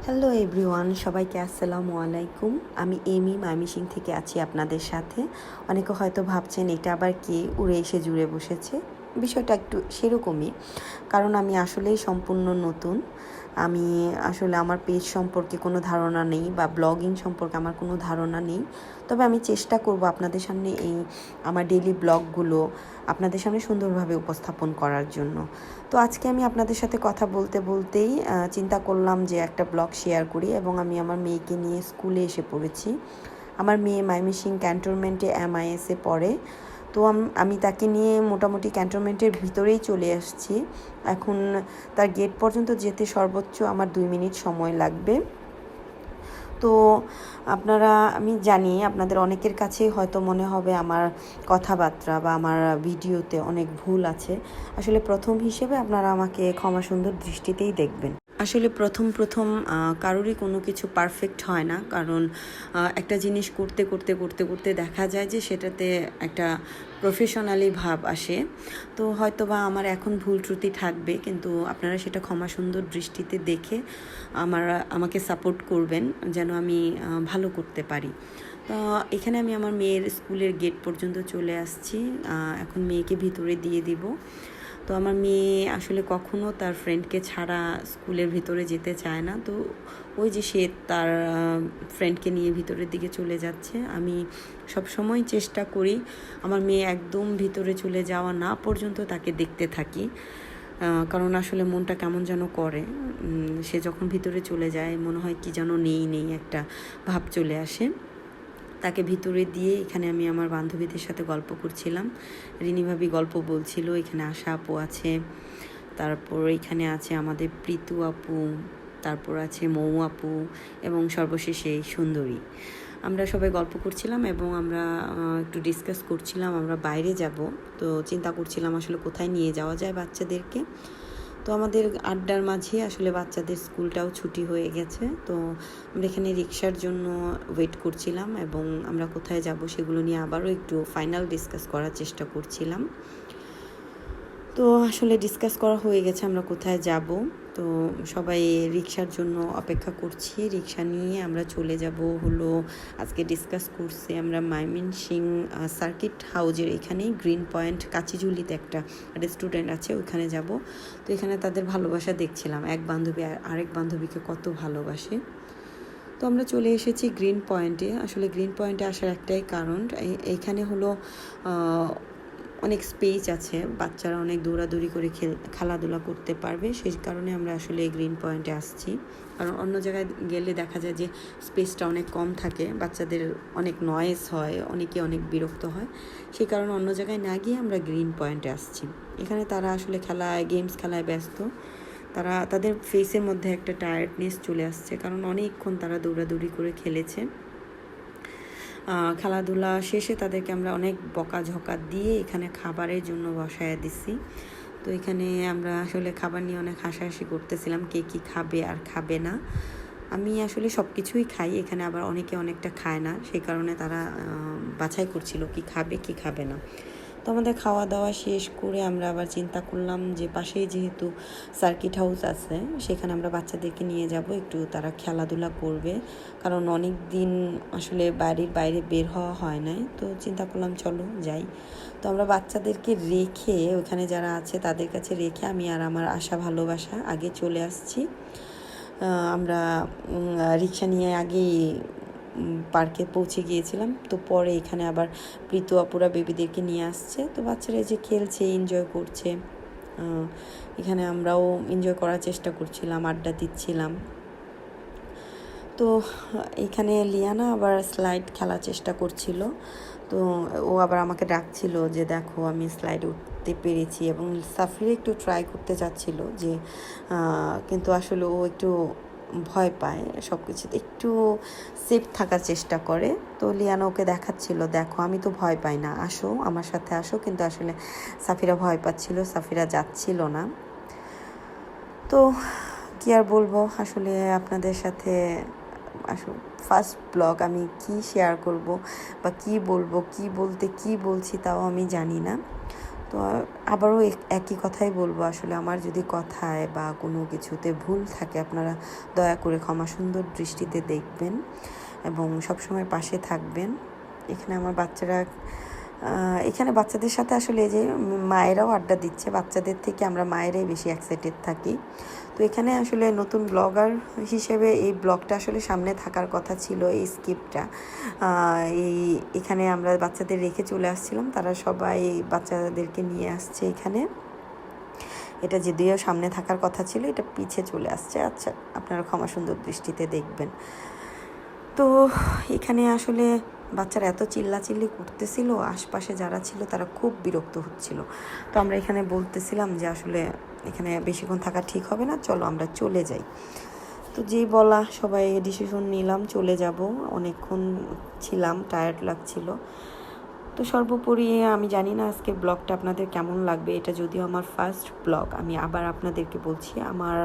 Hello everyone, সবাইকে আসসালামু আলাইকুম। আমি এমি মাইমিসিং থেকে আছি আপনাদের সাথে। অনেকে হয়তো ভাবছেন এটা আবার কে উড়ে এসে জুড়ে বসেছে। বিষয়টা একটু সেরকমই, কারণ আমি আসলেই সম্পূর্ণ নতুন। আমি আসলে আমার পেজ সম্পর্কে কোনো ধারণা নেই বা ব্লগিং সম্পর্কে আমার কোনো ধারণা নেই। তবে আমি চেষ্টা করব আপনাদের সামনে এই আমার ডেইলি ব্লগগুলো আপনাদের সামনে সুন্দরভাবে উপস্থাপন করার জন্য। তো আজকে আমি আপনাদের সাথে কথা বলতে বলতেই চিন্তা করলাম যে একটা ব্লগ শেয়ার করি, এবং আমি আমার মেয়েকে নিয়ে স্কুলে এসে পড়েছি। আমার মেয়ে ময়মনসিংহ ক্যান্টনমেন্টে MIS-এ পড়ে। তো আমি তাকে নিয়ে মোটামুটি ক্যান্টনমেন্টের ভিতরেই চলে আসছি। এখন তার গেট পর্যন্ত যেতে সর্বোচ্চ আমার 2 মিনিট সময় লাগবে। তো আমি জানি আপনাদের অনেকের কাছেই হয়তো মনে হবে আমার কথাবার্তা বা আমার ভিডিওতে অনেক ভুল আছে। আসলে প্রথম হিসেবে আপনারা আমাকে ক্ষমা সুন্দর দৃষ্টিতেই দেখবেন। আসলে প্রথম কারোরই কোনো কিছু পারফেক্ট হয় না, কারণ একটা জিনিস করতে করতে করতে করতে দেখা যায় যে সেটাতে একটা প্রফেশনালি ভাব আসে। তো হয়তো বা আমার এখন ভুল ত্রুটি থাকবে, কিন্তু আপনারা সেটা ক্ষমা সুন্দর দৃষ্টিতে দেখে আমাকে সাপোর্ট করবেন যেন আমি ভালো করতে পারি। তো এখানে আমি আমার মেয়ের স্কুলের গেট পর্যন্ত চলে আসছি। এখন মেয়েকে ভিতরে দিয়ে দিব। তো আমার মেয়ে আসলে কখনো তার ফ্রেন্ডকে ছাড়া স্কুলের ভিতরে যেতে চায় না। তো ওই যে সে তার ফ্রেন্ডকে নিয়ে ভিতরের দিকে চলে যাচ্ছে। আমি সবসময় চেষ্টা করি আমার মেয়ে একদম ভিতরে চলে যাওয়া না পর্যন্ত তাকে দেখতে থাকি, কারণ আসলে মনটা কেমন যেন করে। সে যখন ভিতরে চলে যায় মনে হয় কি যেন নেই একটা ভাব চলে আসে। তাকে ভিতরে দিয়ে এখানে আমি আমার বান্ধবীদের সাথে গল্প করছিলাম। রিনি ভাবি গল্প বলছিল, এখানে আশা আপু আছে, তারপর এখানে আছে আমাদের প্রীতু আপু, তারপর আছে মৌ আপু, এবং সর্বশেষে সুন্দরী। আমরা সবাই গল্প করছিলাম এবং আমরা একটু ডিসকাস করছিলাম আমরা বাইরে যাব। তো চিন্তা করছিলাম আসলে কোথায় নিয়ে যাওয়া যায় বাচ্চাদেরকে। তো আমাদের আড্ডার মাঝে আসলে বাচ্চাদের স্কুলটাও ছুটি হয়ে গেছে। তো আমরা এখানে রিক্সার জন্য ওয়েট করছিলাম, এবং আমরা কোথায় যাব সেগুলো নিয়ে আবারও একটু ফাইনাল ডিসকাস করার চেষ্টা করছিলাম। তো আসলে ডিসকাস করা হয়ে গেছে আমরা কোথায় যাব। তো সবাই রিক্সার জন্য অপেক্ষা করছি। রিক্সা নিয়ে আমরা চলে যাব হলো, আজকে ডিসকাস করছি আমরা ময়মনসিংহ সার্কিট হাউজের এখানেই গ্রিন পয়েন্ট কাচিঝুলিতে একটা রেস্টুরেন্ট আছে, ওইখানে যাব। তো এখানে তাদের ভালোবাসা দেখছিলাম, এক বান্ধবী আরেক বান্ধবীকে কত ভালোবাসে। তো আমরা চলে এসেছি গ্রিন পয়েন্টে। আসলে গ্রিন পয়েন্টে আসার একটাই কারণ, এইখানে হলো অনেক স্পেস আছে, বাচ্চারা অনেক দৌড়াদৌড়ি করে খেলাধুলা করতে পারবে। সেই কারণে আমরা আসলে এই গ্রিন পয়েন্টে আসছি, কারণ অন্য জায়গায় গেলে দেখা যায় যে স্পেসটা অনেক কম থাকে, বাচ্চাদের অনেক নয়েজ হয়, অনেকে অনেক বিরক্ত হয়। সেই কারণে অন্য জায়গায় না গিয়ে আমরা গ্রিন পয়েন্টে আসছি। এখানে তারা আসলে গেমস খেলায় ব্যস্ত। তাদের ফেসের মধ্যে একটা টায়ার্ডনেস চলে আসছে, কারণ অনেকক্ষণ তারা দৌড়াদৌড়ি করে খেলেছে। খেলাধুলা শেষে তাদেরকে আমরা অনেক বকাঝকা দিয়ে এখানে খাবারের জন্য বসায় দিছি। তো এখানে আমরা আসলে খাবার নিয়ে অনেক হাসাহাসি করতেছিলাম, কে কী খাবে আর খাবে না। আমি আসলে সব কিছুই খাই, এখানে আবার অনেকে অনেকটা খায় না, সেই কারণে তারা বাছাই করছিল কি খাবে কি খাবে না। তো আমাদের খাওয়া দাওয়া শেষ করে আমরা আবার চিন্তা করলাম যে পাশেই যেহেতু সার্কিট হাউস আছে, সেখানে আমরা বাচ্চাদেরকে নিয়ে যাব, একটু তারা খেলাধুলা করবে, কারণ অনেক দিন আসলে বাড়ির বাইরে বের হওয়া হয় নাই। তো চিন্তা করলাম চলো যাই। তো আমরা বাচ্চাদেরকে রেখে, ওখানে যারা আছে তাদের কাছে রেখে আমি আর আমার আশা ভালোবাসা আগে চলে আসছি। আমরা রিক্সা নিয়ে আগেই পার্কে পৌঁছে গিয়েছিলাম। তো পরে এখানে আবার প্রীতু আপুরা বেবিদেরকে নিয়ে আসছে। তো বাচ্চারা যে খেলছে, এনজয় করছে, এখানে আমরাও এনজয় করার চেষ্টা করছিলাম, আড্ডা দিচ্ছিলাম। তো এখানে লিয়ানা আবার স্লাইড খেলার চেষ্টা করছিল। তো ও আবার আমাকে ডাকছিল যে দেখো আমি স্লাইড উঠতে পেরেছি, এবং সাফির একটু ট্রাই করতে চাচ্ছিল যে, কিন্তু আসলে ও একটু ভয় পায়, সব কিছুতে একটু সেফ থাকার চেষ্টা করে। তো লিয়ানা ওকে দেখাচ্ছিল, দেখো আমি তো ভয় পাই না, আসো আমার সাথে আসো। কিন্তু আসলে সাফিরা ভয় পাচ্ছিল, সাফিরা যাচ্ছিল না। তো কি আর বলবো, আসলে আপনাদের সাথে আসলে ফার্স্ট ব্লগ, আমি কি শেয়ার করব বা কি বলবো, কি বলছি তাও আমি জানি না। তো আবারও একই কথাই বলবো, আসলে আমার যদি কথায় বা কোনো কিছুতে ভুল থাকে আপনারা দয়া করে ক্ষমা সুন্দর দৃষ্টিতে দেখবেন এবং সবসময় পাশে থাকবেন। এখানে আমার বাচ্চারা এখানে বাচ্চাদের সাথে আসলে এই যে মায়েরাও আড্ডা দিচ্ছে, বাচ্চাদের থেকে আমরা মায়েরাই বেশি এক্সাইটেড থাকি। তো এখানে আসলে নতুন ব্লগার হিসেবে এই ব্লগটা আসলে সামনে থাকার কথা ছিল, এই স্কিপটা এখানে আমরা বাচ্চাদের রেখে চলে আসছিলাম, তারা সবাই বাচ্চাদেরকে নিয়ে আসছে এখানে। এটা যদিও সামনে থাকার কথা ছিল, এটা পিছে চলে আসছে। আচ্ছা, আপনারা ক্ষমা সুন্দর দৃষ্টিতে দেখবেন। তো এখানে আসলে বাচ্চারা এত চিল্লাচিল্লি করতেছিল, আশপাশে যারা ছিল তারা খুব বিরক্ত হচ্ছিল। তো আমরা এখানে বলতেছিলাম যে আসলে এখানে বেশিক্ষণ থাকা ঠিক হবে না, চলো আমরা চলে যাই। তো যেই বলা সবাই ডিসিশন নিলাম চলে যাব। অনেকক্ষণ ছিলাম, টায়ার্ড লাগছিল। তো সর্বোপরি আমি জানি না আজকের ব্লগটা আপনাদের কেমন লাগবে। এটা যদিও আমার ফার্স্ট ব্লগ, আমি আবার আপনাদেরকে বলছি, আমার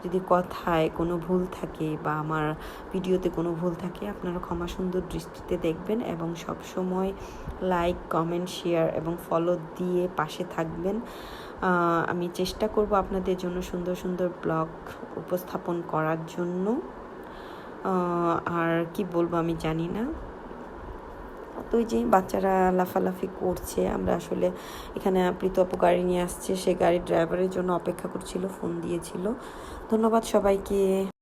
যদি কথায় কোনো ভুল থাকে বা আমার ভিডিওতে কোনো ভুল থাকে আপনারা ক্ষমা সুন্দর দৃষ্টিতে দেখবেন এবং সবসময় লাইক, কমেন্ট, শেয়ার এবং ফলো দিয়ে পাশে থাকবেন। আমি চেষ্টা করব আপনাদের জন্য সুন্দর সুন্দর ব্লগ উপস্থাপন করার জন্য। আর কি বলবো আমি জানি না। তো ওই যে বাচ্চারা লাফালাফি করছে, আমরা আসলে এখানে প্রীত আপু গাড়ি নিয়ে আসছে, সে গাড়ির ড্রাইভারের জন্য অপেক্ষা করছিল, ফোন দিয়েছিল। ধন্যবাদ সবাইকে।